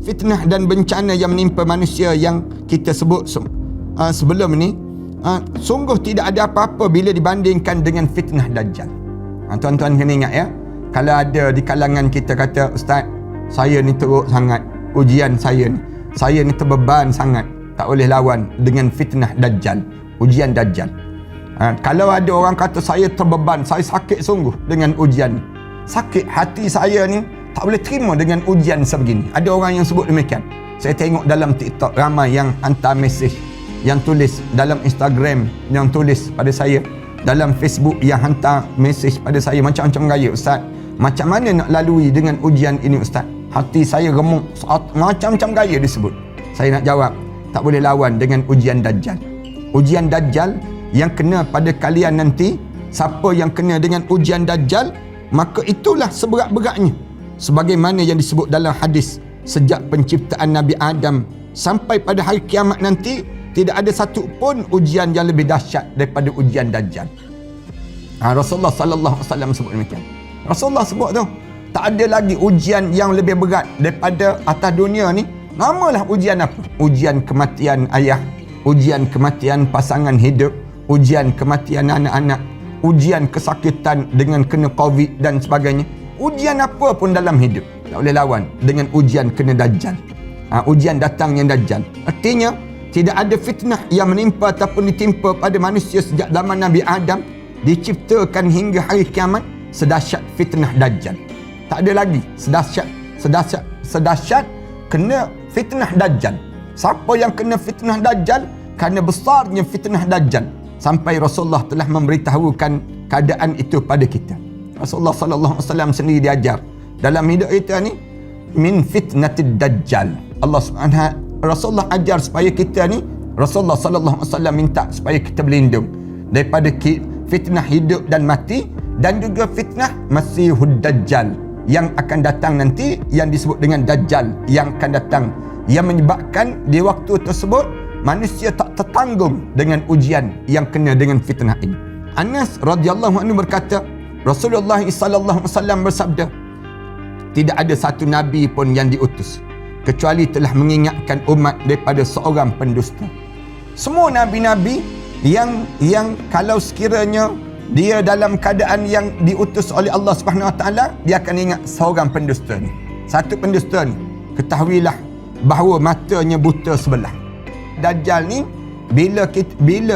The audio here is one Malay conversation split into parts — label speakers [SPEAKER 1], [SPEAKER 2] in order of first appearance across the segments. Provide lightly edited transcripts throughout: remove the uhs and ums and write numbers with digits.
[SPEAKER 1] fitnah dan bencana yang menimpa manusia yang kita sebut sebelum ni, sungguh tidak ada apa-apa bila dibandingkan dengan fitnah Dajjal. Tuan-tuan kena ingat ya, kalau ada di kalangan kita kata, Ustaz, saya ni teruk sangat ujian saya ni terbeban sangat, tak boleh lawan dengan fitnah Dajjal, ujian Dajjal. Kalau ada orang kata saya terbeban, saya sakit sungguh dengan ujian ni, sakit hati saya ni, tak boleh terima dengan ujian sebegini. Ada orang yang sebut demikian. Saya tengok dalam TikTok ramai yang hantar mesej, yang tulis dalam Instagram, yang tulis pada saya dalam Facebook, yang hantar mesej pada saya macam-macam gaya. Ustaz, macam mana nak lalui dengan ujian ini Ustaz? Hati saya remuk, macam-macam gaya disebut. Saya nak jawab, tak boleh lawan dengan ujian Dajjal. Ujian Dajjal yang kena pada kalian nanti, siapa yang kena dengan ujian Dajjal, maka itulah seberat-beratnya. Sebagaimana yang disebut dalam hadis, sejak penciptaan Nabi Adam sampai pada hari kiamat nanti, tidak ada satu pun ujian yang lebih dahsyat daripada ujian Dajjal. Rasulullah sallallahu alaihi wasallam sebut demikian. Rasulullah sebut tu, tak ada lagi ujian yang lebih berat daripada atas dunia ni. Namalah ujian apa? Ujian kematian ayah, ujian kematian pasangan hidup, ujian kematian anak-anak, ujian kesakitan dengan kena COVID dan sebagainya. Ujian apa pun dalam hidup tak boleh lawan dengan ujian kena Dajjal. Ujian datangnya Dajjal. Artinya tidak ada fitnah yang menimpa ataupun ditimpa pada manusia sejak zaman Nabi Adam diciptakan hingga hari kiamat sedahsyat fitnah Dajjal. Tak ada lagi sedahsyat kena fitnah Dajjal. Siapa yang kena fitnah Dajjal, kerana besarnya fitnah Dajjal, sampai Rasulullah telah memberitahukan keadaan itu pada kita. Rasulullah sallallahu alaihi wasallam sendiri diajar dalam hidup kita ni, min fitnatid Dajjal. Rasulullah ajar supaya kita ni, Rasulullah sallallahu alaihi wasallam minta supaya kita berlindung daripada fitnah hidup dan mati, dan juga fitnah Masihud Dajjal yang akan datang nanti, yang disebut dengan Dajjal yang akan datang, yang menyebabkan di waktu tersebut manusia tak tertanggung dengan ujian yang kena dengan fitnah ini. Anas radhiyallahu anhu berkata, Rasulullah sallallahu alaihi wasallam bersabda, tidak ada satu nabi pun yang diutus kecuali telah mengingatkan umat daripada seorang pendusta. Semua nabi-nabi yang kalau sekiranya dia dalam keadaan yang diutus oleh Allah Subhanahu Wa Taala, dia akan ingat seorang pendusta ni. Satu pendusta ni, ketahuilah bahawa matanya buta sebelah. Dajjal ni, bila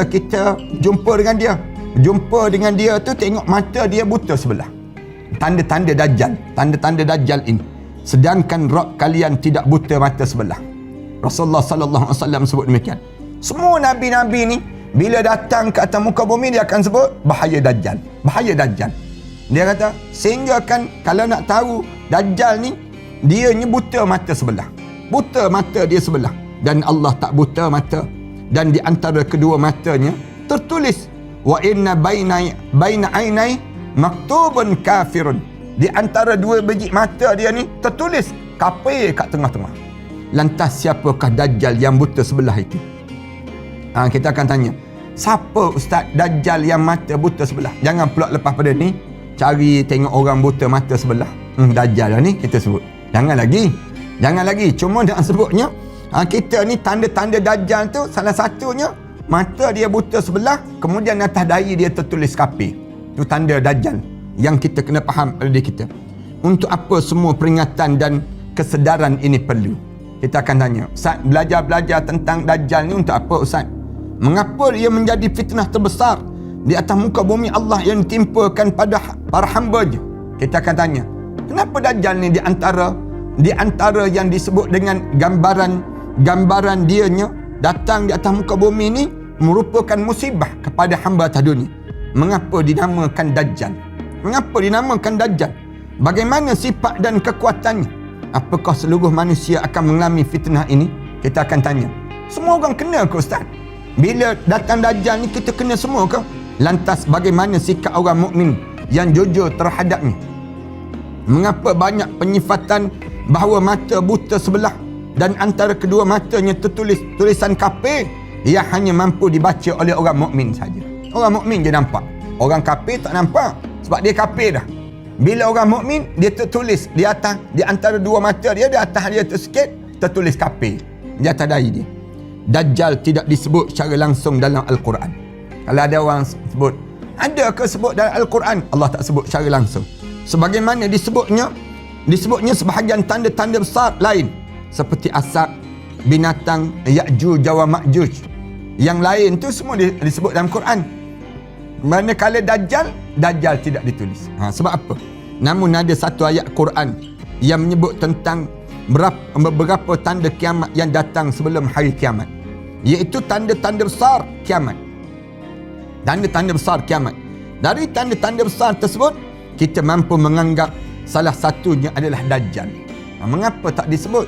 [SPEAKER 1] kita jumpa dengan dia tu, tengok mata dia buta sebelah. Tanda-tanda Dajjal ini. Sedangkan Rabb kalian tidak buta mata sebelah. Rasulullah sallallahu alaihi wasallam sebut demikian. Semua nabi-nabi ni bila datang ke atas muka bumi, dia akan sebut bahaya Dajjal. Dia kata, sehingga kan kalau nak tahu Dajjal ni, dia ni buta mata sebelah. Buta mata dia sebelah. Dan Allah tak buta mata. Dan di antara kedua matanya tertulis, wa inna baina ainai maktubun kafirun. Di antara dua biji mata dia ni tertulis kafir kat tengah-tengah. Lantas siapakah Dajjal yang buta sebelah itu? Kita akan tanya, siapa Ustaz Dajjal yang mata buta sebelah? Jangan pula lepas pada ni cari tengok orang buta mata sebelah. Dajjal lah ni kita sebut. Jangan lagi. Cuma nak sebutnya, kita ni tanda-tanda Dajjal tu, salah satunya mata dia buta sebelah, kemudian atas dahi dia tertulis kafir. Itu tanda Dajjal yang kita kena faham pada diri kita. Untuk apa semua peringatan dan kesedaran ini perlu? Kita akan tanya, Ustaz, belajar tentang Dajjal ni untuk apa Ustaz? Mengapa dia menjadi fitnah terbesar di atas muka bumi Allah yang ditimpakan pada para hamba-Nya? Kita akan tanya, kenapa Dajjal ni di antara yang disebut dengan gambaran dianya datang di atas muka bumi ni merupakan musibah kepada hamba atas dunia? Mengapa dinamakan Dajjal? Bagaimana sifat dan kekuatannya? Apakah seluruh manusia akan mengalami fitnah ini? Kita akan tanya. Semua orang kena ke Ustaz? Bila datang Dajjal ni kita kena semua ke? Lantas bagaimana sikap orang mukmin yang jujur terhadapnya? Mengapa banyak penyifatan bahawa mata buta sebelah dan antara kedua matanya tertulis tulisan kafir yang hanya mampu dibaca oleh orang mukmin saja? Orang mukmin je nampak. Orang kafir tak nampak sebab dia kafir dah. Bila orang mukmin, dia tertulis di atas, di antara dua mata dia, di atas dia tu sikit tertulis kafir di atas dahi dia. Dajjal tidak disebut secara langsung dalam Al-Quran. Kalau ada orang sebut, ada ke sebut dalam Al-Quran? Allah tak sebut secara langsung. Sebagaimana disebutnya sebahagian tanda-tanda besar lain, seperti asap, binatang, Ya'juj wa Ma'juj. Yang lain tu semua disebut dalam Quran. Manakala Dajjal tidak ditulis. Sebab apa? Namun ada satu ayat Quran yang menyebut tentang beberapa tanda kiamat yang datang sebelum hari kiamat, iaitu tanda-tanda besar kiamat. Tanda-tanda besar kiamat. Dari tanda-tanda besar tersebut, kita mampu menganggap salah satunya adalah Dajjal. Mengapa tak disebut?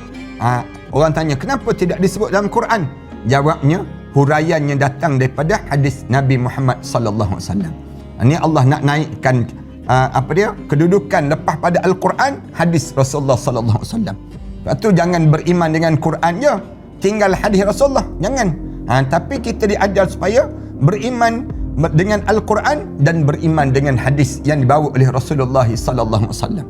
[SPEAKER 1] Orang tanya, kenapa tidak disebut dalam Quran? Jawabnya, huraiannya datang daripada hadis Nabi Muhammad sallallahu alaihi wasallam. Ini Allah nak naikkan kedudukan lepas pada Al-Quran, hadis Rasulullah sallallahu alaihi wasallam. Lepas tu jangan beriman dengan Quran je, tinggal hadis Rasulullah, jangan. Tapi kita diajar supaya beriman dengan Al-Quran dan beriman dengan hadis yang dibawa oleh Rasulullah sallallahu alaihi wasallam.